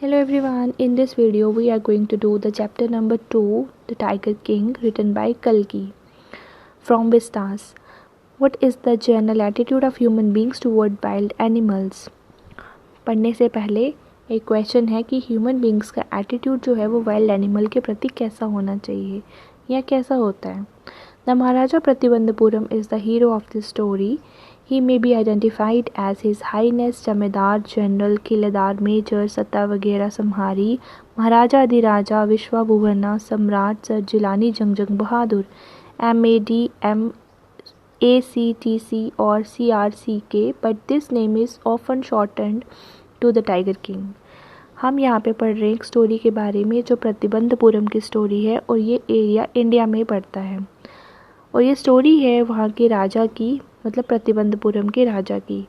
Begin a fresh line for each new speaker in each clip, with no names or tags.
Hello everyone, in this video we are going to do the chapter number 2, The Tiger King, written by Kalki. From Vistas. What is the general attitude of human beings toward wild animals? पढ़ने से पहले एक question है कि human beings का attitude जो है वो वाइल्ड एनिमल के प्रति कैसा होना चाहिए या कैसा होता है. The Maharaja Pratibandapuram is the hero of this story. He may be identified as His Highness Jamedar General Khiledar Major Sata वगैरह संहारी महाराजा अधिराजा विश्वा भुवना सम्राट sir Jilani Jung Bahadur MAD MACTC और CRCK, but this name is often shortened to the tiger king. हम यहाँ पे पढ़ रहे हैं एक स्टोरी के बारे में जो प्रतिबंधपुरम की स्टोरी है और ये एरिया इंडिया में पड़ता है और ये स्टोरी है वहाँ के राजा की, मतलब प्रतिबंधपुरम के राजा की.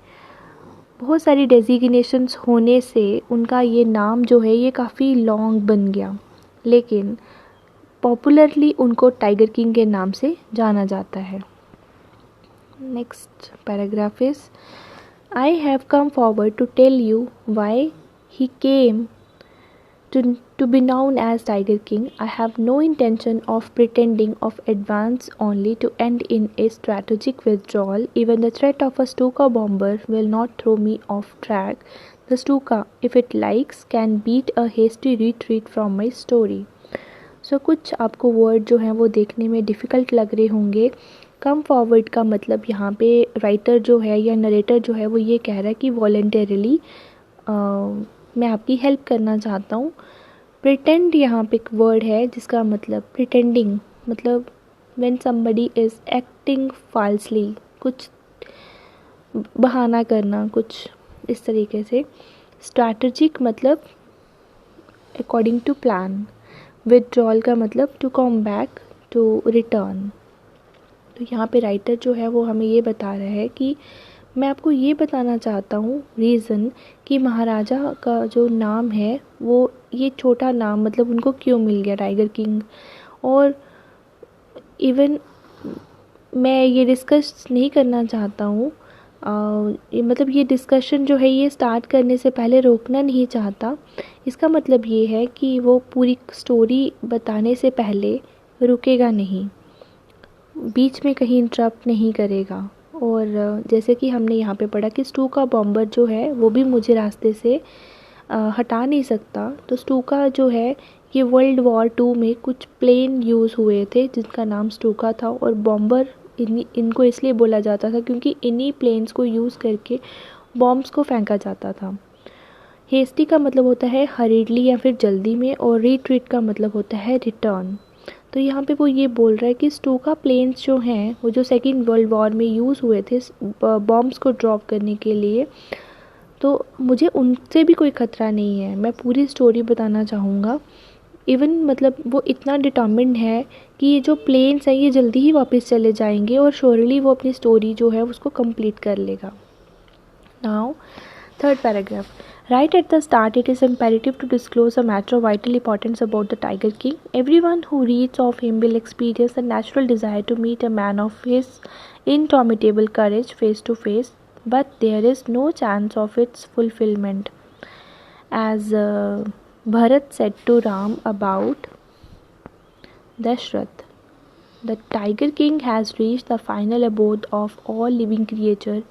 बहुत सारी डेजिग्नेशंस होने से उनका ये नाम जो है ये काफ़ी लॉन्ग बन गया, लेकिन पॉपुलरली उनको टाइगर किंग के नाम से जाना जाता है. Next paragraph is I have come forward to tell you why he came to be known as Tiger King. I have no intention of pretending of advance only to end in a strategic withdrawal. Even the threat of a Stuka bomber will not throw me off track. The Stuka, if it likes, can beat a hasty retreat from my story. So कुछ आपको word जो हैं वो देखने में difficult लग रहे होंगे. कम फॉरवर्ड का मतलब यहाँ पे राइटर जो है या नरेटर जो है वो ये कह रहा है कि वॉलंटरीली मैं आपकी हेल्प करना चाहता हूँ. प्रिटेंड यहाँ पे एक वर्ड है जिसका मतलब प्रिटेंडिंग, मतलब when somebody is acting falsely, कुछ बहाना करना, कुछ इस तरीके से. स्ट्रैटेजिक मतलब अकॉर्डिंग टू प्लान. विथड्रॉल का मतलब to come back, to return. तो यहाँ पे राइटर जो है वो हमें ये बता रहा है कि मैं आपको ये बताना चाहता हूँ रीज़न कि महाराजा का जो नाम है वो ये छोटा नाम मतलब उनको क्यों मिल गया टाइगर किंग. और इवन मैं ये डिस्कस नहीं करना चाहता हूँ, मतलब ये डिस्कशन जो है ये स्टार्ट करने से पहले रोकना नहीं चाहता. इसका मतलब ये है कि वो पूरी स्टोरी बताने से पहले रुकेगा नहीं, बीच में कहीं इंटरप्ट नहीं करेगा. और जैसे कि हमने यहाँ पे पढ़ा कि स्टूका बॉम्बर जो है वो भी मुझे रास्ते से हटा नहीं सकता. तो स्टूका जो है ये वर्ल्ड वॉर 2 में कुछ प्लेन यूज़ हुए थे जिनका नाम स्टूका था, और बॉम्बर इनको इसलिए बोला जाता था क्योंकि इन्हीं प्लेन्स को यूज़ करके बॉम्ब्स को फेंका जाता था. हेस्टी का मतलब होता है हरीडली या फिर जल्दी में, और रिट्रीट का मतलब होता है रिटर्न. तो यहाँ पे वो ये बोल रहा है कि स्टूका प्लेन्स जो हैं वो जो सेकेंड वर्ल्ड वॉर में यूज़ हुए थे बॉम्ब्स को ड्रॉप करने के लिए, तो मुझे उनसे भी कोई ख़तरा नहीं है. मैं पूरी स्टोरी बताना चाहूँगा. इवन मतलब वो इतना डिटर्मिन्ड है कि ये जो प्लेन्स हैं ये जल्दी ही वापस चले जाएंगे और श्योरली वो अपनी स्टोरी जो है उसको कंप्लीट कर लेगा. Now third paragraph. Right at the start, it is imperative to disclose a matter of vital importance about the Tiger King. Everyone who reads of him will experience a natural desire to meet a man of his indomitable courage face to face, but there is no chance of its fulfillment. As Bharat said to Ram about Dashrath, the Tiger King has reached the final abode of all living creatures.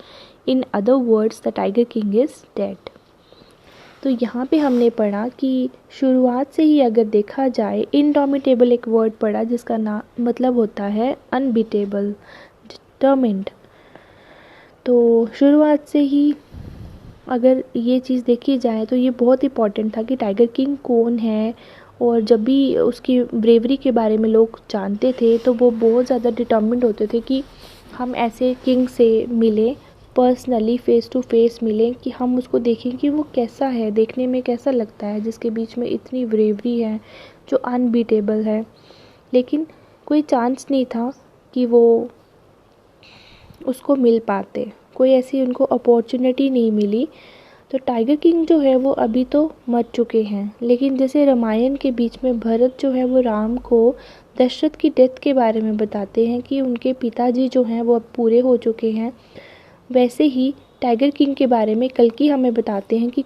In other words, the Tiger King is dead. तो यहाँ पे हमने पढ़ा कि शुरुआत से ही अगर देखा जाए, इनडोमिटेबल एक वर्ड पढ़ा जिसका नाम मतलब होता है अनबीटेबल, डिटर्मिन्ड. तो शुरुआत से ही अगर ये चीज़ देखी जाए तो ये बहुत इंपॉर्टेंट था कि टाइगर किंग कौन है. और जब भी उसकी ब्रेवरी के बारे में लोग जानते थे तो वो बहुत ज़्यादा डिटर्मिन्ड होते थे कि हम ऐसे किंग से मिलें, पर्सनली फ़ेस टू फेस मिलें, कि हम उसको देखें कि वो कैसा है, देखने में कैसा लगता है, जिसके बीच में इतनी ब्रेवरी है, जो अनबीटेबल है. लेकिन कोई चांस नहीं था कि वो उसको मिल पाते, कोई ऐसी उनको अपॉर्चुनिटी नहीं मिली. तो टाइगर किंग जो है वो अभी तो मर चुके हैं, लेकिन जैसे रामायण के बीच में भरत जो है वो राम को दशरथ की डेथ के बारे में बताते हैं कि उनके पिताजी जो हैं वो अब पूरे हो चुके हैं, वैसे ही टाइगर किंग के बारे में कल्कि हमें बताते हैं कि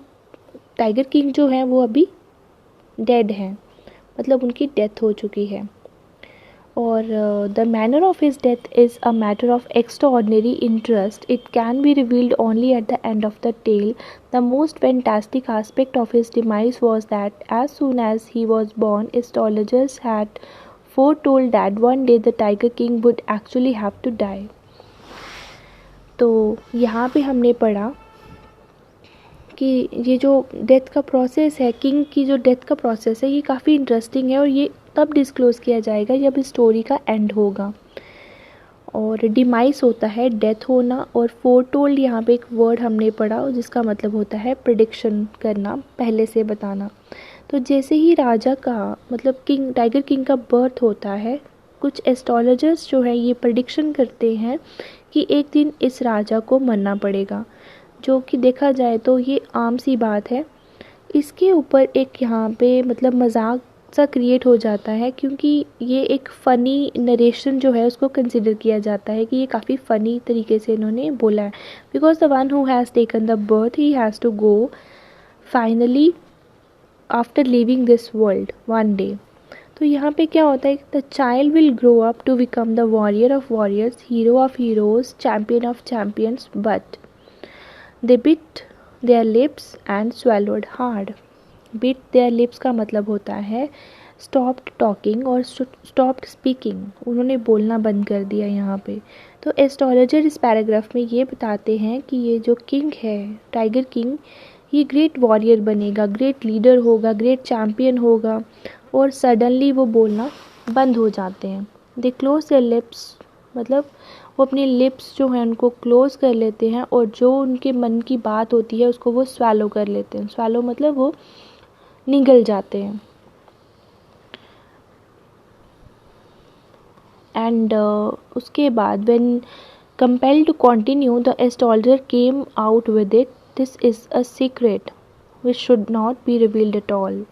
टाइगर किंग जो है वो अभी डेड हैं, मतलब उनकी डेथ हो चुकी है। और the manner of his death is a matter of extraordinary interest, it can be revealed only at the end of the tale. The most fantastic aspect of his demise was that as soon as he was born, astrologers had foretold that one day the Tiger King would actually have to die. तो यहाँ पे हमने पढ़ा कि ये जो death का process है, किंग की जो डेथ का प्रोसेस है, ये काफ़ी इंटरेस्टिंग है और ये तब डिस्क्लोज़ किया जाएगा जब स्टोरी का एंड होगा। और डिमाइस होता है डेथ होना, और फोरटोल्ड यहाँ पे एक वर्ड हमने पढ़ा जिसका मतलब होता है प्रिडिक्शन करना, पहले से बताना। तो जैसे ही राजा का मतलब किंग टाइगर किंग का बर्थ होता है, कुछ एस्ट्रोलॉजर्स जो है ये प्रिडिक्शन करते हैं कि एक दिन इस राजा को मरना पड़ेगा, जो कि देखा जाए तो ये आम सी बात है। इसके ऊपर एक यहाँ पे मतलब मजाक सा क्रिएट हो जाता है, क्योंकि ये एक फ़नी नरेशन जो है उसको कंसिडर किया जाता है कि ये काफ़ी फ़नी तरीके से इन्होंने बोला है। Because the one who has taken the birth he has to go finally after living this world one day. तो यहाँ पे क्या होता है, the child will grow up to become the warrior of warriors, hero of heroes, champion of champions, but they bit their lips and swallowed hard. Bit their lips का मतलब होता है स्टॉप्ड टॉकिंग और स्टॉप्ड स्पीकिंग, उन्होंने बोलना बंद कर दिया यहाँ पे। तो एस्ट्रोलॉजर इस पैराग्राफ में ये बताते हैं कि ये जो किंग है टाइगर किंग, ये ग्रेट वॉरियर बनेगा, ग्रेट लीडर होगा, ग्रेट चैम्पियन होगा, और सडनली वो बोलना बंद हो जाते हैं। दे क्लोज देयर लिप्स, मतलब वो अपने लिप्स जो हैं उनको क्लोज़ कर लेते हैं, और जो उनके मन की बात होती है उसको वो स्वैलो कर लेते हैं। स्वैलो मतलब वो निगल जाते हैं। एंड उसके बाद when compelled to continue, the astrologer came out with it, this is a secret which should not be revealed at all.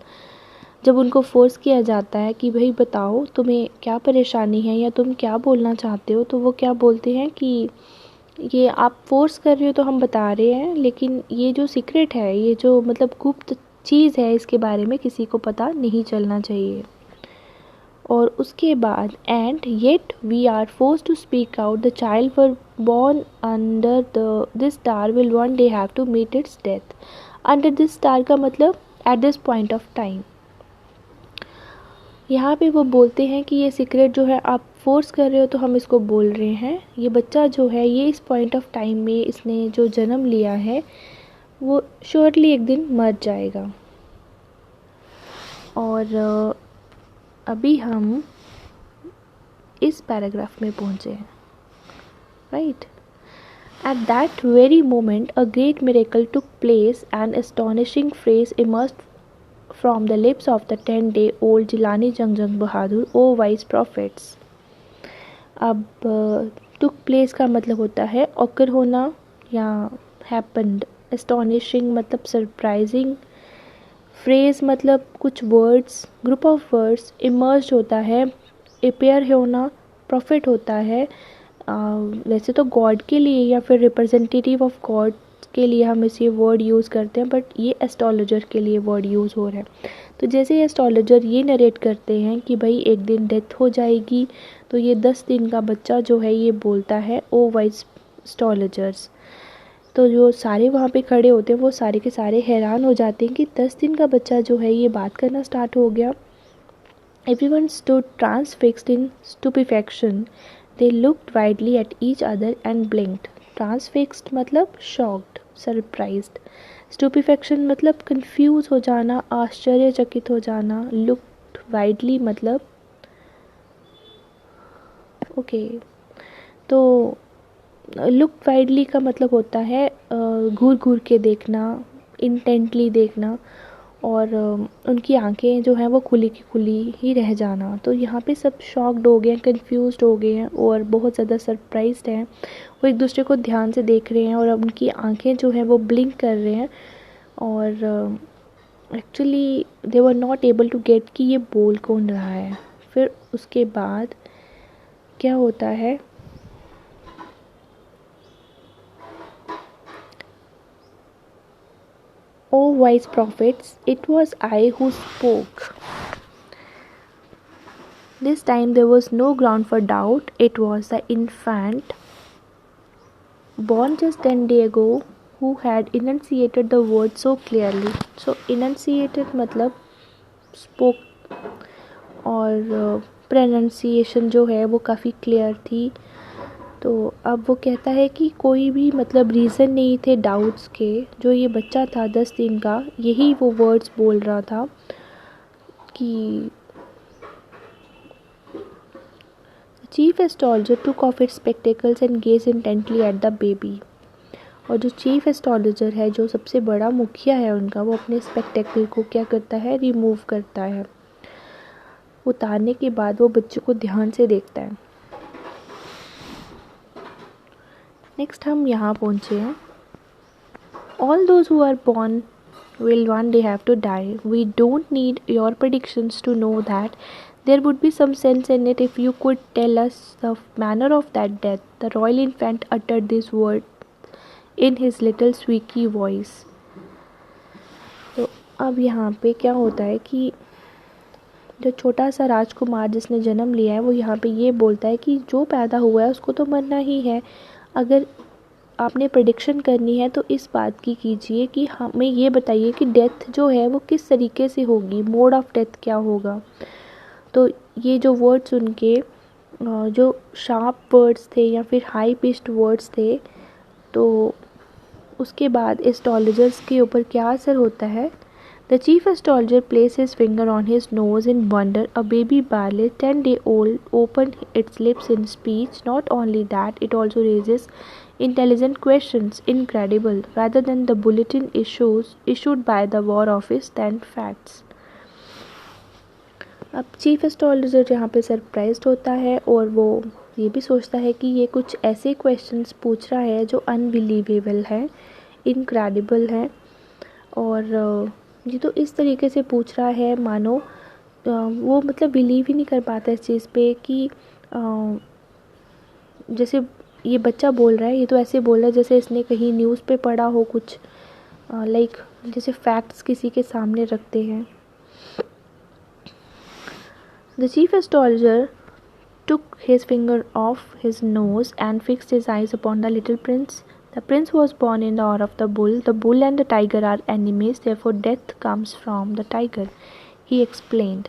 जब उनको फोर्स किया जाता है कि भाई बताओ तुम्हें क्या परेशानी है या तुम क्या बोलना चाहते हो, तो वो क्या बोलते हैं कि ये आप फोर्स कर रहे हो तो हम बता रहे हैं, लेकिन ये जो सीक्रेट है, ये जो मतलब गुप्त चीज़ है, इसके बारे में किसी को पता नहीं चलना चाहिए। और उसके बाद and yet we are force to speak out, the child were born under the this star will one day have to meet its death. Under this star का मतलब at this point of time. यहाँ पे वो बोलते हैं कि ये secret जो है आप फोर्स कर रहे हो तो हम इसको बोल रहे हैं, ये बच्चा जो है ये इस पॉइंट ऑफ टाइम में इसने जो जन्म लिया है वो श्योरली एक दिन मर जाएगा। और अभी हम इस पैराग्राफ में पहुँचे हैं, right. At that very moment a great miracle took place, an astonishing phrase immersed from the lips of the 10-day-old Jilani Jangjang Bahadur, O wise prophets। अब took place का मतलब होता है occur होना या happened। astonishing मतलब surprising, phrase मतलब कुछ words, group of words, emerged होता है appear होना, prophet होता है वैसे तो गॉड के लिए या फिर रिप्रेजेंटेटिव ऑफ गॉड के लिए हम इसे वर्ड यूज़ करते हैं, बट ये एस्ट्रोलॉजर के लिए वर्ड यूज़ हो रहा है। तो जैसे एस्ट्रोलॉजर ये नरेट करते हैं कि भाई एक दिन डेथ हो जाएगी, तो ये 10 दिन का बच्चा जो है ये बोलता है ओ वाइज एस्ट्रोलॉजर्स। तो जो सारे वहाँ पे खड़े होते हैं वो सारे के सारे हैरान हो जाते हैं कि 10 दिन का बच्चा जो है ये बात करना स्टार्ट हो गया। Everyone stood transfixed in stupefaction. They looked widely at each other and blinked. Transfixed मतलब shocked, surprised. Stupefaction मतलब confused हो जाना, आश्चर्यचकित हो जाना. Looked widely मतलब ओके तो looked widely का मतलब होता है घूर घूर के देखना, इंटेंटली देखना, और उनकी आंखें जो हैं वो खुली की खुली ही रह जाना। तो यहाँ पे सब शॉक्ड हो गए हैं, कन्फ्यूज़्ड हो गए हैं और बहुत ज़्यादा सरप्राइज्ड हैं। वो एक दूसरे को ध्यान से देख रहे हैं और अब उनकी आंखें जो हैं वो ब्लिंक कर रहे हैं, और actually they were not able to get कि ये बोल कौन रहा है। फिर उसके बाद क्या होता है, O wise prophets, it was I who spoke. This time there was no ground for doubt. It was the infant born just 10 days ago who had enunciated the word so clearly. So enunciated मतलब spoke, और pronunciation जो है वो काफ़ी clear थी. तो अब वो कहता है कि कोई भी मतलब रीज़न नहीं थे डाउट्स के. जो ये बच्चा था 10 दिन का, यही वो वर्ड्स बोल रहा था कि chief astrologer took off its spectacles and gazed intently at the baby. और जो चीफ एस्ट्रोलॉजर है, जो सबसे बड़ा मुखिया है उनका, वो अपने स्पेक्टेकल को क्या करता है, रिमूव करता है. उतारने के बाद वो बच्चे को ध्यान से देखता है. नेक्स्ट हम यहाँ पहुँचे हैं. All those who are born will one day have to die. We don't need your predictions to know that. There would be some sense in it if you could tell us the manner of that death. The royal infant uttered this word in his little squeaky voice. तो अब यहाँ पे क्या होता है कि जो छोटा सा राजकुमार जिसने जन्म लिया है, वो यहाँ पे ये बोलता है कि जो पैदा हुआ है उसको तो मरना ही है. अगर आपने प्रेडिक्शन करनी है तो इस बात की कीजिए कि हमें ये बताइए कि डेथ जो है वो किस तरीके से होगी, मोड ऑफ डेथ क्या होगा. तो ये जो वर्ड सुन के जो शार्प वर्ड्स थे या फिर हाई पिच्ड वर्ड्स थे, तो उसके बाद एस्ट्रोलॉजर्स के ऊपर क्या असर होता है. The chief astrologer placed his finger on his nose in wonder. A baby barley, 10-day-old, opened its lips in speech. Not only that, it also raises intelligent questions. Incredible. Rather than the bulletin issued by the War Office than facts. अब chief astrologer यहाँ पे surprised होता है और वो ये भी सोचता है कि ये कुछ ऐसे क्वेश्चंस पूछ रहा है जो अनबिलीवेबल है, इनक्रेडिबल है. और ये तो इस तरीके से पूछ रहा है मानो वो मतलब बिलीव ही नहीं कर पाता इस चीज़ पे कि जैसे ये बच्चा बोल रहा है, ये तो ऐसे बोल रहा है जैसे इसने कहीं न्यूज़ पे पढ़ा हो कुछ, लाइक जैसे फैक्ट्स किसी के सामने रखते हैं. The chief astrologer took his finger off his nose and fixed his eyes upon the little prince. The prince was born in the hour of the bull. The bull and the tiger are enemies, therefore death comes from the tiger, he explained.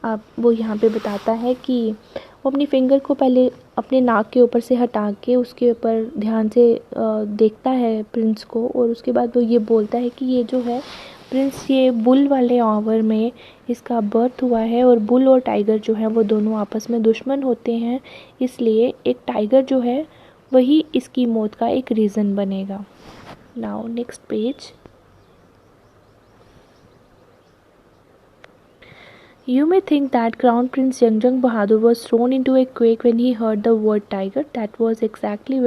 अब वो यहाँ पे बताता है कि वो अपनी finger को पहले अपने नाक के ऊपर से हटा के उसके ऊपर ध्यान से देखता है प्रिंस को, और उसके बाद वो ये बोलता है कि ये जो है प्रिंस, ये बुल वाले आवर में इसका बर्थ हुआ है, और बुल और टाइगर जो है वो दोनों आपस में दुश्मन होते हैं, इसलिए एक टाइगर जो है वही इसकी मौत का एक रीज़न बनेगा. Now next page. You may think that Crown Prince Yangjung Bahadur was thrown into a quake when he heard the word tiger. That was exactly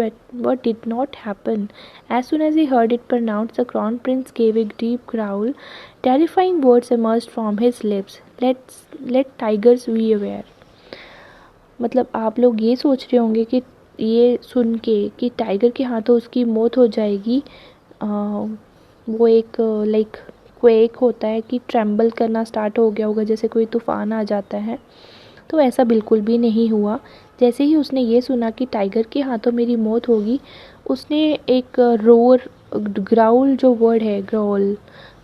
what did not happen. As soon as he heard it pronounced, the Crown Prince gave a deep growl. Terrifying words emerged from his lips. Let tigers beware. मतलब आप लोग ये सोच रहे होंगे कि ये सुन के कि टाइगर के हाथों उसकी मौत हो जाएगी, वो एक लाइक क्वेक होता है कि ट्रेम्बल करना स्टार्ट हो गया होगा जैसे कोई तूफ़ान आ जाता है. तो ऐसा बिल्कुल भी नहीं हुआ. जैसे ही उसने ये सुना कि टाइगर के हाथों मेरी मौत होगी, उसने एक रोर, ग्राउल जो वर्ड है ग्राउल,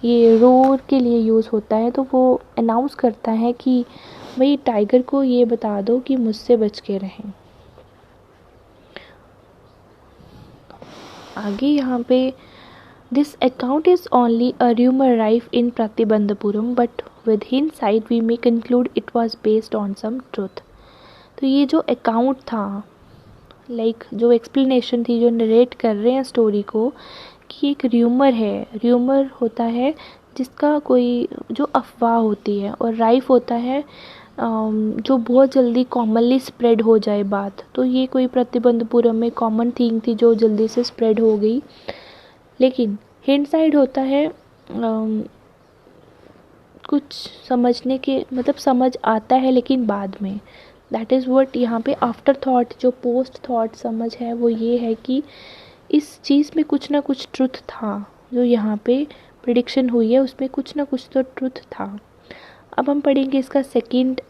ये रोर के लिए यूज़ होता है, तो वो अनाउंस करता है कि भाई टाइगर को ये बता दो कि मुझसे बच के रहें. आगे यहाँ पे This account is only a rumor rife in Pratibandhapuram, but with hindsight we may conclude it was based on some truth. तो ये जो अकाउंट था, लाइक जो एक्सप्लेनेशन थी, जो नरेट कर रहे हैं स्टोरी को, कि एक र्यूमर है. र्यूमर होता है जिसका कोई जो अफवाह होती है, और राइफ होता है जो बहुत जल्दी कॉमनली स्प्रेड हो जाए बात. तो ये कोई प्रतिबंधपुरम में कॉमन थिंग थी जो जल्दी से स्प्रेड हो गई. लेकिन हिंडसाइड होता है कुछ समझने के मतलब समझ आता है लेकिन बाद में. दैट इज़ व्हाट यहाँ पे आफ्टर थॉट, जो पोस्ट थॉट समझ है वो ये है कि इस चीज़ में कुछ ना कुछ ट्रुथ था जो यहाँ पे प्रिडिक्शन हुई है उसमें कुछ ना कुछ तो ट्रुथ था। अब हम पढ़ेंगे इसका second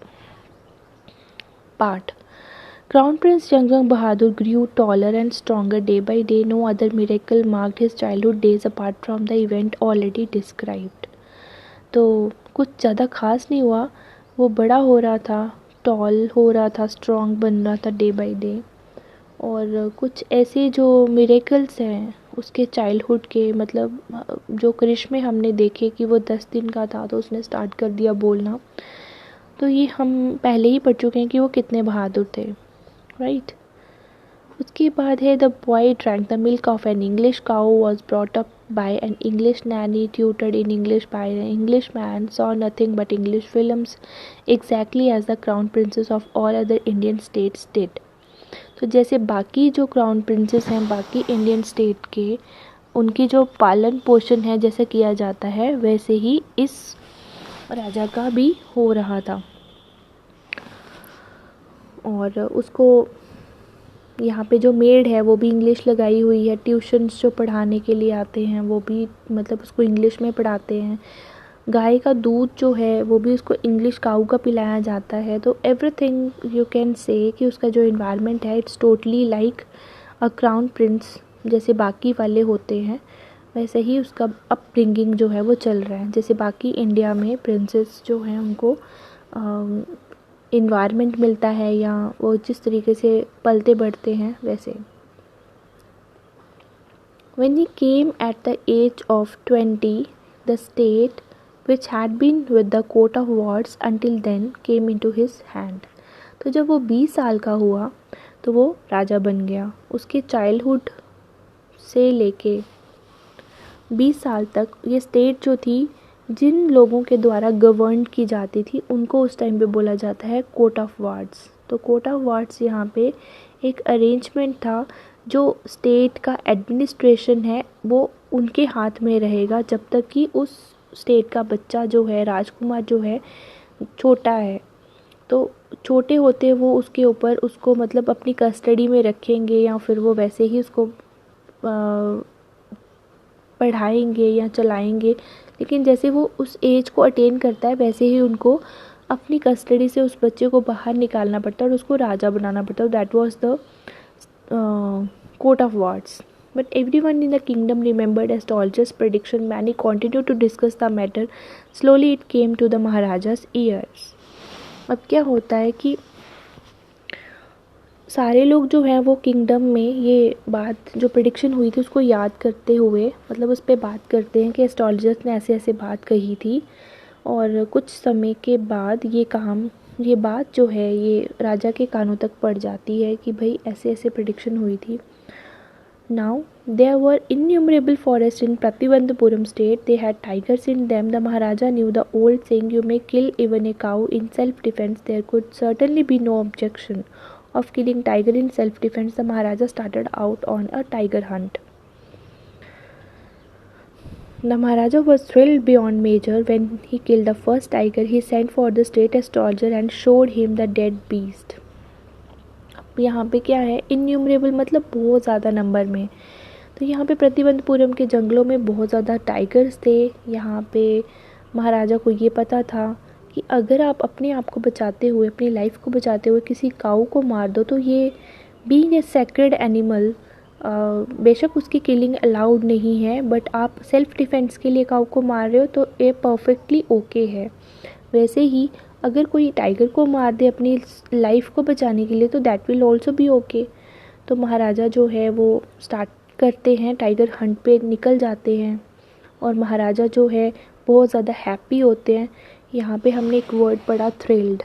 part. Crown Prince Yangjung Bahadur grew taller and stronger day by day. No other miracle marked his childhood days apart from the event already described. तो कुछ ज़्यादा खास नहीं हुआ, वो बड़ा हो रहा था, टॉल हो रहा था, स्ट्रॉन्ग बन रहा था डे बाय डे। और कुछ ऐसे जो मिरेकल्स हैं उसके चाइल्डहुड के, मतलब जो करिश्मे हमने देखे कि वो 10 दिन का था तो उसने स्टार्ट कर दिया बोलना, तो ये हम पहले ही पढ़ चुके हैं कि वो कितने बहादुर थे, राइट। उसके बाद है the boy drank the milk of an English cow, was brought up by an English nanny, tutored in English by an English man, saw nothing but English films exactly as the crown princes of all other Indian states did. तो जैसे बाकी जो crown princess हैं बाकी Indian state के, उनकी जो पालन पोषण है जैसे किया जाता है वैसे ही इस राजा का भी हो रहा था। और उसको यहाँ पे जो मेड है वो भी इंग्लिश लगाई हुई है, ट्यूशन्स जो पढ़ाने के लिए आते हैं वो भी मतलब उसको इंग्लिश में पढ़ाते हैं, गाय का दूध जो है वो भी उसको इंग्लिश काऊ का पिलाया जाता है। तो एवरीथिंग यू कैन से कि उसका जो इन्वायरमेंट है it's totally like a crown Prince, जैसे बाकी वाले होते हैं वैसे ही उसका अपब्रिंगिंग जो है वो चल रहा है, जैसे बाकी इंडिया में प्रिंसेस जो हैं उनको इन्वायरमेंट मिलता है या वो जिस तरीके से पलते बढ़ते हैं वैसे। When he came at the age of 20, the state which had been with the coat of wards until then came into his hand. तो जब वो 20 साल का हुआ तो वो राजा बन गया। उसके चाइल्डहुड से लेके 20 साल तक ये स्टेट जो थी जिन लोगों के द्वारा गवर्न की जाती थी उनको उस टाइम पे बोला जाता है कोट ऑफ वार्ड्स। तो कोट ऑफ वार्ड्स यहाँ पे एक अरेंजमेंट था, जो स्टेट का एडमिनिस्ट्रेशन है वो उनके हाथ में रहेगा जब तक कि उस स्टेट का बच्चा जो है, राजकुमार जो है, छोटा है। तो छोटे होते वो उसके ऊपर उसको मतलब अपनी कस्टडी में रखेंगे या फिर वो वैसे ही उसको पढ़ाएंगे या चलाएंगे, लेकिन जैसे वो उस एज को अटेन करता है वैसे ही उनको अपनी कस्टडी से उस बच्चे को बाहर निकालना पड़ता है और उसको राजा बनाना पड़ता है। That was the court of wards. But everyone in the kingdom remembered astrologer's prediction. Many continued to discuss the matter. Slowly it came to the Maharaja's ears. अब क्या होता है कि सारे लोग जो हैं वो किंगडम में ये बात जो प्रिडिक्शन हुई थी उसको याद करते हुए मतलब उस पर बात करते हैं कि एस्ट्रोलॉजर्स ने ऐसे ऐसे बात कही थी। और कुछ समय के बाद ये बात जो है ये राजा के कानों तक पड़ जाती है कि भाई ऐसे ऐसे प्रिडिक्शन हुई थी। Now there were innumerable forests in Pratibandhapuram state. They had tigers in them. The Maharaja knew the old saying, "You may kill even a cow in self-defense." There could certainly be no objection of killing tiger in self-defense. The Maharaja started out on a tiger hunt. The Maharaja was thrilled beyond measure when he killed the first tiger. He sent for the state astrologer and showed him the dead beast. यहाँ पे क्या है, innumerable मतलब बहुत ज़्यादा number में। तो यहाँ पे प्रतिबंधपुरम के जंगलों में बहुत ज़्यादा टाइगर्स थे। यहाँ पे महाराजा को ये पता था कि अगर आप अपने आप को बचाते हुए, अपनी लाइफ को बचाते हुए किसी काऊ को मार दो तो ये बीइंग ए सेक्रेड एनिमल, बेशक उसकी किलिंग अलाउड नहीं है बट आप सेल्फ डिफेंस के लिए काऊ को मार रहे हो तो ये परफेक्टली ओके है। वैसे ही अगर कोई टाइगर को मार दे अपनी लाइफ को बचाने के लिए तो that will also be okay. तो महाराजा जो है वो स्टार्ट करते हैं, टाइगर हंट पे निकल जाते हैं और महाराजा जो है बहुत ज़्यादा हैप्पी होते हैं। यहाँ पे हमने एक वर्ड पढ़ा thrilled.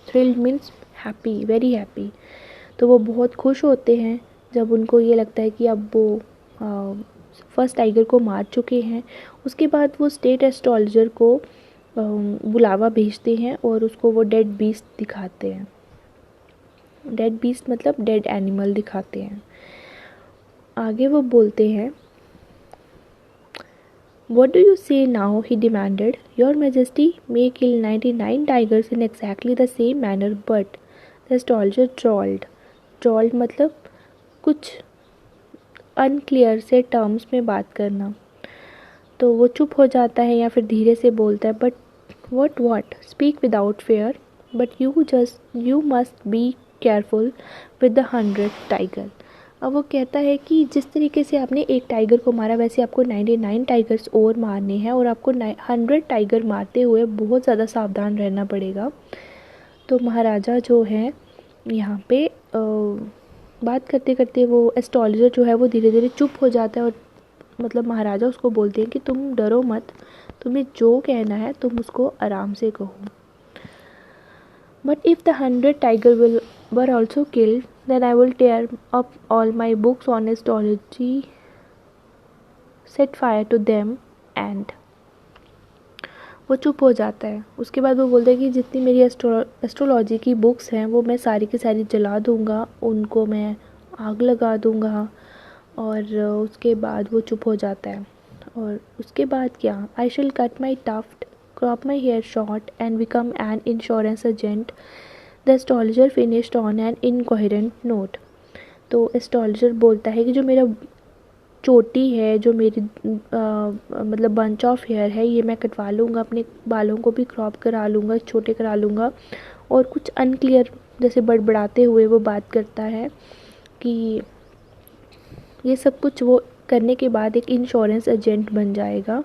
Thrilled means happy, very happy. तो वो बहुत खुश होते हैं जब उनको ये लगता है कि अब वो फर्स्ट टाइगर को मार चुके हैं। उसके बाद वो स्टेट एस्ट्रोलॉजर को बुलावा भेजते हैं और उसको वो डेड बीस्ट दिखाते हैं। डेड बीस्ट मतलब डेड एनिमल दिखाते हैं। आगे वो बोलते हैं, What do you say now? He demanded. Your Majesty may kill 99 tigers in exactly the same manner, but the astrologer drawled. Drawled मतलब कुछ अनक्लियर से टर्म्स में बात करना। तो वो चुप हो जाता है या फिर धीरे से बोलता है, but what speak without fair, but you must be careful with the 100 tiger. अब वो कहता है कि जिस तरीके से आपने एक टाइगर को मारा वैसे आपको 99 टाइगर्स और मारने हैं, और आपको 100 टाइगर मारते हुए बहुत ज़्यादा सावधान रहना पड़ेगा। तो महाराजा जो है यहाँ पे बात करते करते वो एस्ट्रोलॉजर जो है वो धीरे धीरे चुप हो जाता है, और मतलब महाराजा उसको बोलते हैं कि तुम डरो मत, तुम्हें जो कहना है तुम उसको आराम से कहो। But if the 100 tiger were also killed, then I will tear up all my books on astrology, set fire to them and वो चुप हो जाता है। उसके बाद वो बोलता है कि जितनी मेरी एस्ट्रोलॉजी की बुक्स हैं वो मैं सारी की सारी जला दूँगा, उनको मैं आग लगा दूँगा। और उसके बाद वो चुप हो जाता है। और उसके बाद क्या, I shall cut my tuft, crop my hair short and become an insurance agent, the astrologer finished on an incoherent note. तो एस्ट्रोलॉजर बोलता है कि जो मेरा चोटी है, जो मेरी मतलब बंच ऑफ हेयर है, ये मैं कटवा लूँगा, अपने बालों को भी क्रॉप करा लूँगा, छोटे करा लूँगा। और कुछ अनक्लियर जैसे बड़बड़ाते हुए वो बात करता है कि ये सब कुछ वो करने के बाद एक इंश्योरेंस एजेंट बन जाएगा।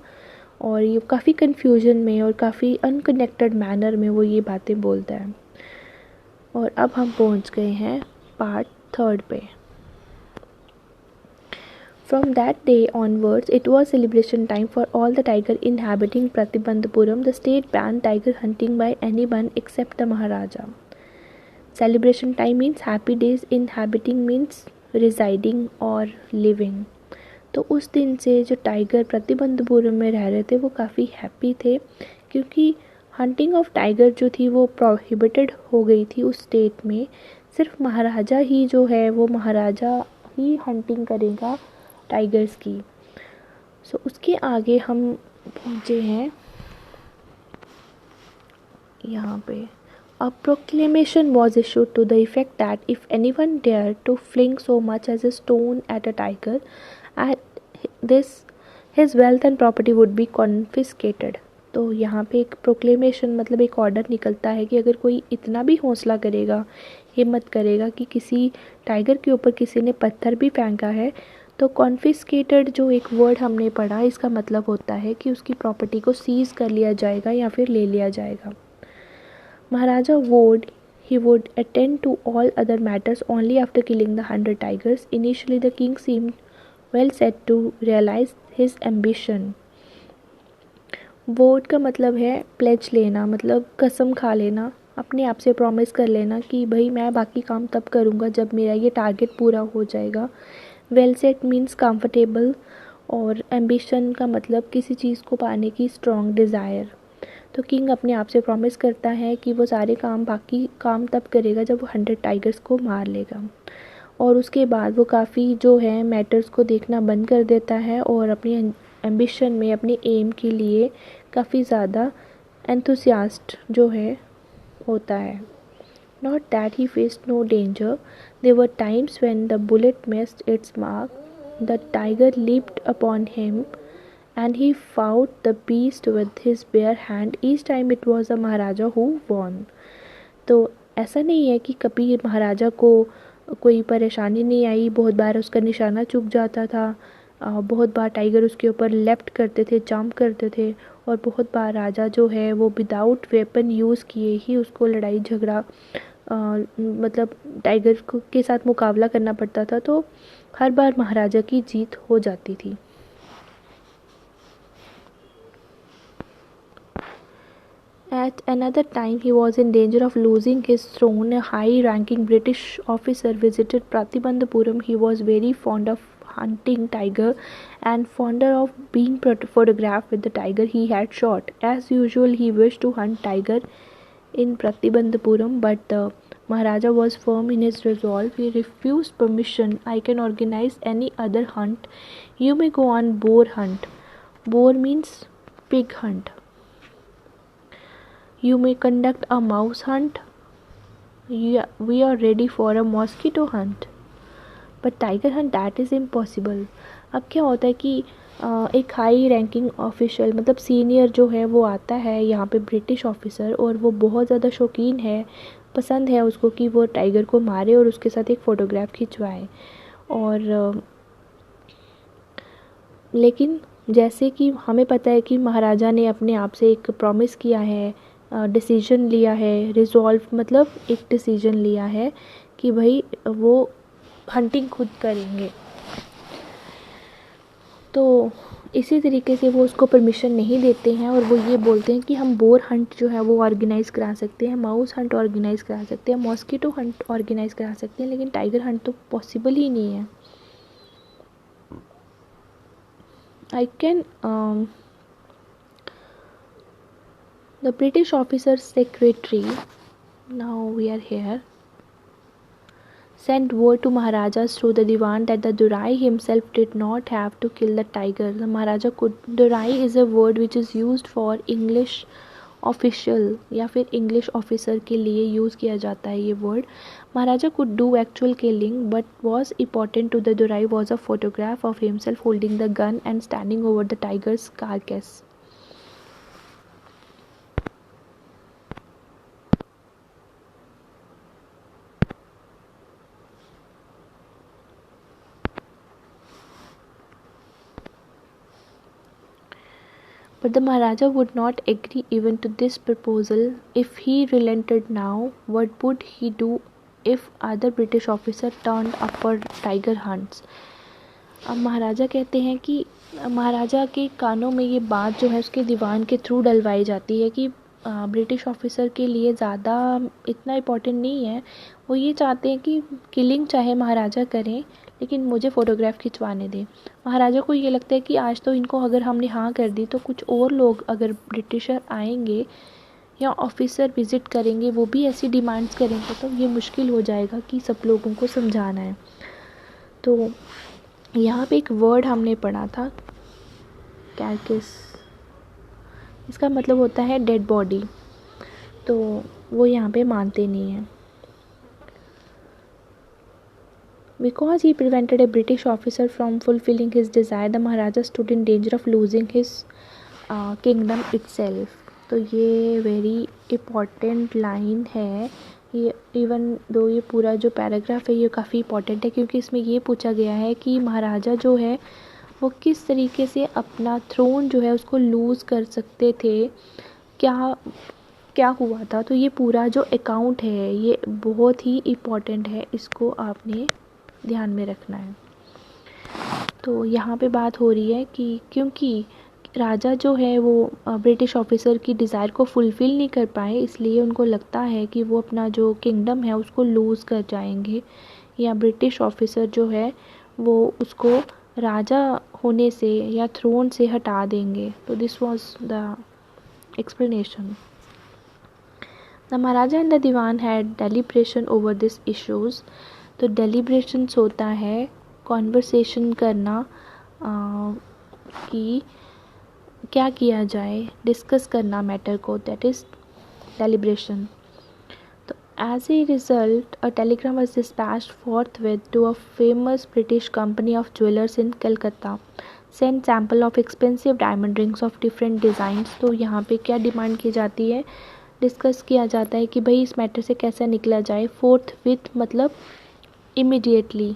और ये काफ़ी कन्फ्यूजन में और काफ़ी अनकनेक्टेड मैनर में वो ये बातें बोलता है। और अब हम पहुंच गए हैं पार्ट 3 पे। From that day onwards, it was celebration time for all the tiger inhabiting Pratibandhapuram. The state banned tiger hunting by anyone except the Maharaja. Celebration time means happy days, inhabiting means residing or living. तो उस दिन से जो tiger Pratibandapuram में रह रहे थे वो काफ़ी हैप्पी थे, क्योंकि हंटिंग ऑफ टाइगर जो थी वो प्रोहिबिटेड हो गई थी उस स्टेट में। सिर्फ महाराजा ही जो है वो महाराजा ही हंटिंग करेगा टाइगर्स की। सो उसके आगे हम पहुँचे हैं यहाँ पे। A proclamation was issued to the effect that if anyone dared to fling so much as a stone at a tiger, at this his wealth and property would be confiscated. तो यहाँ पे एक प्रोक्लेमेशन मतलब एक order निकलता है कि अगर कोई इतना भी हौसला करेगा, हिम्मत करेगा कि किसी टाइगर के ऊपर किसी ने पत्थर भी फेंका है, तो कॉन्फिस्केटेड जो एक वर्ड हमने पढ़ा इसका मतलब होता है कि उसकी प्रॉपर्टी को सीज़ कर लिया जाएगा या फिर ले लिया जाएगा। Maharaja vowed he would attend to all other matters only after killing the 100 tigers. Initially, the king seemed well set to realize his ambition. Vote का मतलब है प्लेज लेना, मतलब कसम खा लेना, अपने आप से प्रॉमिस कर लेना कि भाई मैं बाकी काम तब करूँगा जब मेरा ये टारगेट पूरा हो जाएगा। वेल सेट मीन्स कंफर्टेबल, और एम्बिशन का मतलब किसी चीज़ को पाने की स्ट्रॉन्ग डिज़ायर। तो किंग अपने आप से प्रॉमिस करता है कि वो सारे बाकी काम तब करेगा जब वो 100 टाइगर्स को मार लेगा। और उसके बाद वो काफ़ी जो है मैटर्स को देखना बंद कर देता है और अपनी एम्बिशन में, अपने एम के लिए काफ़ी ज़्यादा एंथुसियास्ट जो है होता है। Not that he faced no danger, there were times when the bullet missed its mark, the tiger leaped upon him and he fought the beast with his bare hand. Each time it was the Maharaja who won. तो ऐसा नहीं है कि कभी महाराजा को कोई परेशानी नहीं आई, बहुत बार उसका निशाना चुक जाता था, बहुत बार टाइगर उसके ऊपर लेफ्ट करते थे, जंप करते थे, और बहुत बार राजा जो है वो विदाउट वेपन यूज़ किए ही उसको लड़ाई झगड़ा मतलब टाइगर के साथ मुकाबला करना पड़ता था। तो हर बार महाराजा की जीत हो जाती थी। At another time he was in danger of losing his throne. A high-ranking British officer visited Pratibandhapuram. He was very fond of hunting tiger and fonder of being photographed with the tiger he had shot. As usual, he wished to hunt tiger in Pratibandhapuram, but the Maharaja was firm in his resolve. He refused permission. I can organize any other hunt. You may go on boar hunt. Boar means pig hunt. You may conduct a mouse hunt. We are ready for a mosquito hunt. But tiger hunt, that is impossible. अब क्या होता है कि एक high ranking official मतलब senior जो है वो आता है यहाँ पे, ब्रिटिश ऑफिसर, और वो बहुत ज़्यादा शौकीन है, पसंद है उसको कि वो टाइगर को मारे और उसके साथ एक फ़ोटोग्राफ खिंचवाए। और लेकिन जैसे कि हमें पता है कि महाराजा ने अपने आप से एक प्रॉमिस किया है, डिसीजन लिया है, रिजॉल्व मतलब एक डिसीजन लिया है कि भाई वो हंटिंग खुद करेंगे। तो इसी तरीके से वो उसको परमिशन नहीं देते हैं और वो ये बोलते हैं कि हम बोर हंट जो है वो ऑर्गेनाइज़ करा सकते हैं, माउस हंट ऑर्गेनाइज़ करा सकते हैं, मॉस्किटो हंट ऑर्गेनाइज़ करा सकते हैं, लेकिन टाइगर हंट तो पॉसिबल ही नहीं है। I can the British officer's secretary, now we are here, sent word to Maharajas through the Diwan that the Durai himself did not have to kill the tiger. The Maharaja could, Durai is a word which is used for English official या फिर English officer के लिए use किया जाता है ये word. Maharaja could do actual killing but was important to the durai was a photograph of himself holding the gun and standing over the tiger's carcass. But the Maharaja would not agree even to this proposal. If he relented now, what would he do if other British officer turned up for tiger hunts? अब महाराजा कहते हैं कि महाराजा के कानों में ये बात जो है उसके दीवान के थ्रू डलवाई जाती है कि ब्रिटिश ऑफिसर के लिए ज़्यादा इतना इम्पोर्टेंट नहीं है, वो ये चाहते हैं कि किलिंग चाहे महाराजा करें लेकिन मुझे फ़ोटोग्राफ खिंचवाने दें। महाराजा को ये लगता है कि आज तो इनको अगर हमने हाँ कर दी तो कुछ और लोग अगर ब्रिटिशर आएंगे या ऑफिसर विज़िट करेंगे वो भी ऐसी डिमांड्स करेंगे तो ये मुश्किल हो जाएगा कि सब लोगों को समझाना है। तो यहाँ पे एक वर्ड हमने पढ़ा था कैरकेस, इसका मतलब होता है डेड बॉडी, तो वो यहाँ पे मानते नहीं हैं। Because he prevented a British officer from fulfilling his desire, the Maharaja stood in danger of losing his kingdom itself. तो ये वेरी इम्पॉर्टेंट लाइन है, ये इवन दो ये पूरा जो पैराग्राफ है ये काफ़ी इम्पॉर्टेंट है क्योंकि इसमें ये पूछा गया है कि महाराजा जो है वो किस तरीके से अपना थ्रोन जो है उसको लूज़ कर सकते थे, क्या क्या हुआ था। तो ये पूरा जो अकाउंट है ये बहुत ही इम्पॉर्टेंट है, इसको आपने ध्यान में रखना है। तो यहाँ पे बात हो रही है कि क्योंकि राजा जो है वो ब्रिटिश ऑफिसर की डिज़ायर को फुलफ़िल नहीं कर पाए इसलिए उनको लगता है कि वो अपना जो किंगडम है उसको लूज़ कर जाएंगे या ब्रिटिश ऑफिसर जो है वो उसको राजा होने से या थ्रोन से हटा देंगे। तो this was the explanation. The Maharaja and the Diwan had deliberation over this issues. तो डेलिब्रेशंस होता है कॉन्वर्सेशन करना कि क्या किया जाए, डिस्कस करना मैटर को, दैट इज़ डेलिब्रेशन। तो as a result a telegram was dispatched forthwith to a famous British company of jewelers in Calcutta, send sample of expensive diamond rings of different designs। तो यहाँ पे क्या demand की जाती है, discuss किया जाता है कि भाई इस मैटर से कैसे निकला जाए। forthwith मतलब इमीडिएटली।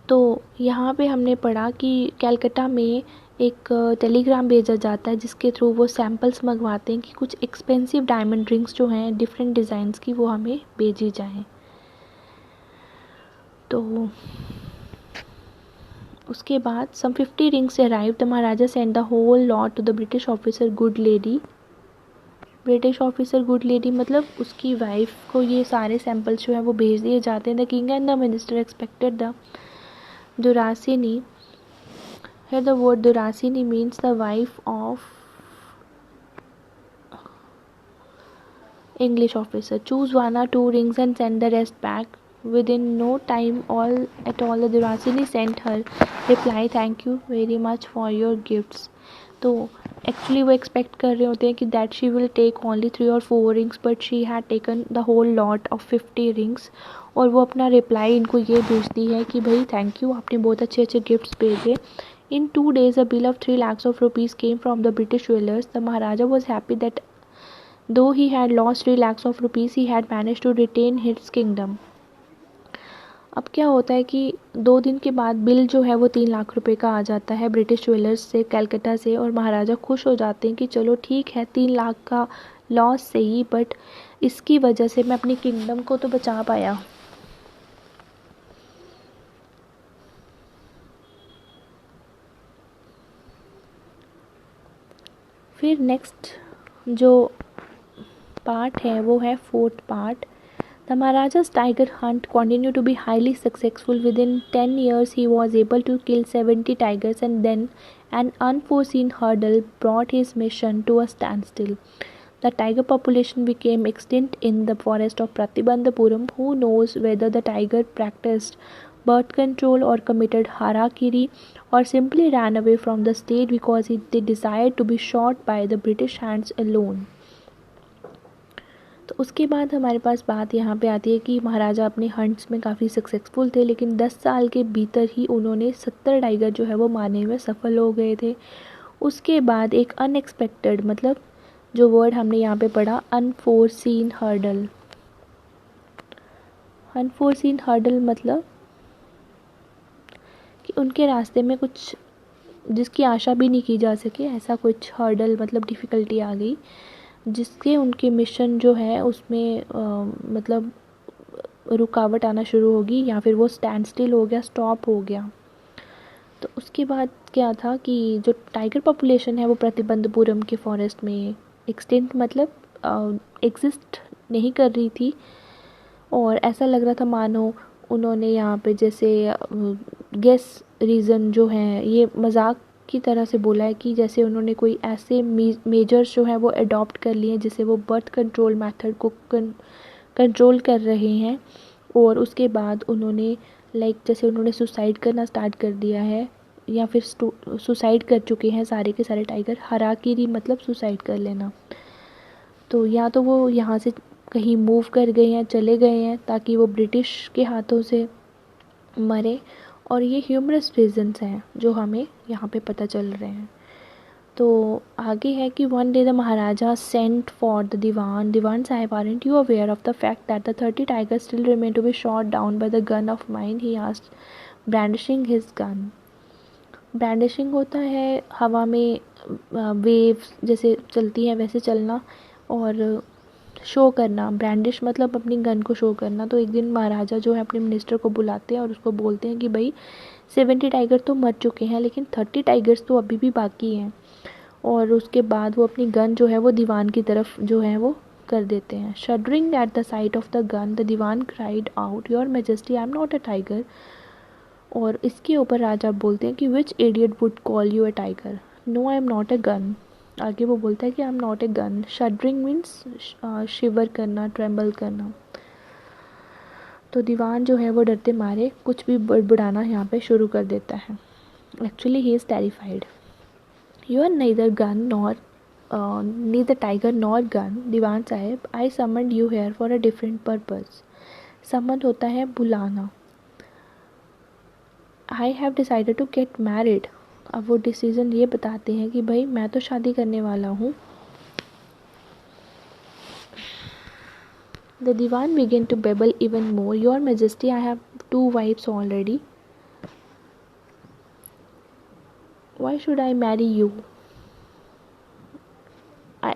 तो यहाँ पे हमने पढ़ा कि कलकत्ता में एक टेलीग्राम भेजा जाता है जिसके थ्रू वो सैम्पल्स मंगवाते हैं कि कुछ एक्सपेंसिव डायमंड रिंग्स जो हैं डिफरेंट डिज़ाइंस की वो हमें भेजी जाएं। तो उसके बाद some 50 rings arrive. The Maharaja send the whole lot to the British officer good lady. British officer good lady मतलब उसकी वाइफ को ये सारे सैम्पल्स जो हैं वो भेज दिए जाते हैं। The king and the minister expected the durasani. Here the word Durasini means the wife of English officer. Choose one or two rings and send the rest back. Within no time at all the Durasini sent her reply, thank you very much for your gifts। तो actually वो expect कर रहे होते हैं कि that she will take only 3 or 4 rings but she had taken the whole lot of 50 rings. और वो अपना रिप्लाई इनको ये भेजती है कि भाई थैंक यू, आपने बहुत अच्छे अच्छे गिफ्ट्स भेजे, In 2 days, a bill of 3 lakhs of rupees came from the British jewelers. The Maharaja was happy that though he had lost 3 lakhs of rupees, he had managed to retain his kingdom. अब क्या होता है कि 2 दिन के बाद bill जो है वो 3 लाख रुपए का आ जाता है ब्रिटिश ज्वेलर्स से, कलकत्ता से, और महाराजा खुश हो जाते हैं कि चलो ठीक है, 3 लाख का लॉस सही, बट इसकी वजह से मैं अपनी किंगडम को तो बचा पाया। फिर नेक्स्ट जो पार्ट है वो है 4th part. The Maharaja's tiger hunt continued to be highly successful. Within 10 years, he was able to kill 70 tigers, and then an unforeseen hurdle brought his mission to a standstill. The tiger population became extinct in the forest of Pratibandhapuram. Who knows whether the tiger practiced birth control or committed harakiri or simply ran away from the state because they desired to be shot by the British hands alone. तो उसके बाद हमारे पास बात यहाँ पे आती है कि महाराजा अपने हंट्स में काफ़ी सक्सेसफुल थे, लेकिन 10 साल के भीतर ही उन्होंने 70 टाइगर जो है वो मारने में सफल हो गए थे। उसके बाद एक अनएक्सपेक्टेड, मतलब जो वर्ड हमने यहाँ पे पढ़ा, अनफोरसीन हर्डल। अनफोरसीन हर्डल मतलब कि उनके रास्ते में कुछ जिसकी आशा भी नहीं की जा सके, ऐसा कुछ हर्डल मतलब डिफ़िकल्टी आ गई, जिससे उनके मिशन जो है उसमें मतलब रुकावट आना शुरू होगी, या फिर वो स्टैंड स्टिल हो गया, स्टॉप हो गया। तो उसके बाद क्या था कि जो टाइगर पॉपुलेशन है वो प्रतिबंधपुरम के फॉरेस्ट में एक्सटिंक्ट मतलब एग्जिस्ट नहीं कर रही थी, और ऐसा लग रहा था मानो उन्होंने यहाँ पे जैसे गेस रीज़न जो है ये मजाक की तरह से बोला है कि जैसे उन्होंने कोई ऐसे मेजर्स जो हैं वो अडॉप्ट कर लिए हैं जिससे वो बर्थ कंट्रोल मेथड को कंट्रोल कर रहे हैं, और उसके बाद उन्होंने जैसे उन्होंने सुसाइड करना स्टार्ट कर दिया है, या फिर सुसाइड कर चुके हैं सारे के सारे टाइगर। हराकीरी मतलब सुसाइड कर लेना। तो या तो वो यहाँ से कहीं मूव कर गए हैं, चले गए हैं ताकि वो ब्रिटिश के हाथों से मरे, और ये ह्यूमरस रीजंस हैं जो हमें यहाँ पे पता चल रहे हैं। तो आगे है कि one day the Maharaja sent for the Dewan Sahib, aren't you aware of the fact that the 30 tigers still remain to be shot down by the gun of mine, he asked brandishing his gun. Brandishing होता है हवा में waves जैसे चलती हैं वैसे चलना, और शो करना। ब्रैंडिश मतलब अपनी गन को शो करना। तो एक दिन महाराजा जो है अपने मिनिस्टर को बुलाते हैं और उसको बोलते हैं कि भाई 70 टाइगर तो मर चुके हैं, लेकिन 30 टाइगर्स तो अभी भी बाकी हैं। और उसके बाद वो अपनी गन जो है वो दीवान की तरफ जो है वो कर देते हैं। Shuddering at the sight of the gun, the Dewan cried out, your majesty, I am not a tiger. और इसके ऊपर राजा बोलते हैं कि which idiot would call you a tiger, no I am not a gun. आगे वो बोलता है कि I am not a gun. Shuddering means shiver करना, ट्रेम्बल करना। तो दीवान जो है वो डरते मारे कुछ भी बड़बड़ाना यहाँ पे शुरू कर देता है। Actually he is terrified. You are neither gun nor neither tiger nor gun, Dewan Sahib, I summoned you here for a different purpose. Summon होता है बुलाना। I have decided to get married. अब वो डिसीज़न ये बताते हैं कि भाई मैं तो शादी करने वाला हूँ। The Diwan began to babble even more, your majesty, I have 2 wives already, why should I marry you,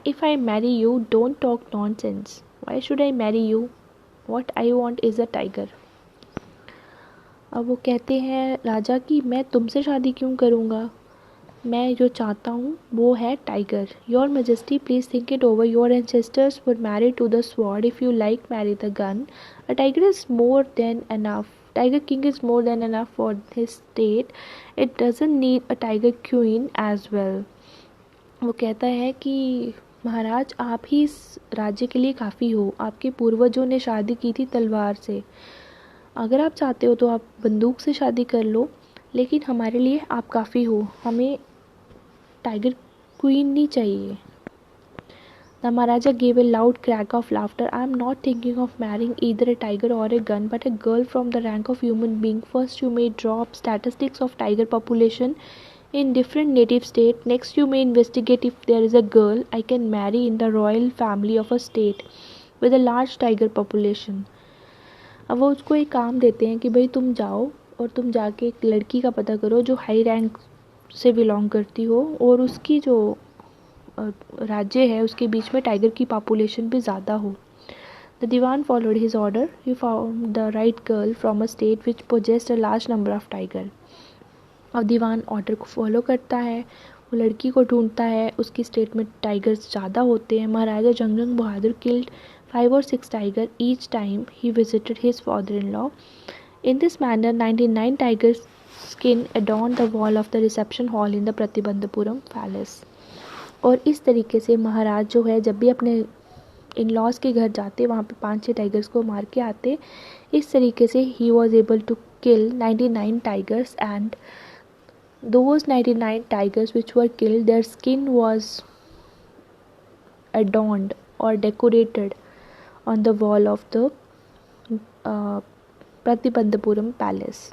if I marry you, don't talk nonsense. Why should I marry you? What I want is a tiger. अब वो कहते हैं राजा कि मैं तुमसे शादी क्यों करूँगा, मैं जो चाहता हूँ वो है tiger. Your majesty please think it over, your ancestors were married to the sword, if you like marry the gun, a tiger is more than enough, tiger king is more than enough for his state, it doesn't need a tiger queen as well. वो कहता है कि महाराज आप ही इस राज्य के लिए काफ़ी हो, आपके पूर्वजों ने शादी की थी तलवार से, अगर आप चाहते हो तो आप बंदूक से शादी कर लो, लेकिन हमारे लिए आप काफ़ी हो, हमें टाइगर क्वीन नहीं चाहिए। The maharaja gave a loud crack of laughter, I am not thinking of marrying either a tiger और a gun but a girl from the rank of human being, first you may drop statistics of tiger population in different native state. Next you may investigate if there is a girl I can marry in the royal family of a state with a large tiger population. अब वो उसको एक काम देते हैं कि भाई तुम जाओ और तुम जाके एक लड़की का पता करो जो हाई रैंक से बिलोंग करती हो और उसकी जो राज्य है उसके बीच में टाइगर की पॉपुलेशन भी ज़्यादा हो. The Diwan followed his order. He found the right girl from a state which possessed a large number of tiger. अब दीवान ऑर्डर को फॉलो करता है, वो लड़की को ढूंढता है, उसकी स्टेट में टाइगर्स ज़्यादा होते हैं. Maharaja Jangjang Bahadur killed 5 or 6 tiger each time he visited his father in law. In this manner 99 tiger skin adorned the wall of the reception hall in the Pratibandapuram palace. और इस तरीके से महाराज जो है जब भी अपने इन लॉज के घर जाते वहाँ पे 5-6 टाइगर्स को मार के आते. इस तरीके से he was able to kill 99 tigers and those 99 tigers which were killed, their skin was adorned or decorated on the wall of the Pratibandhapuram palace.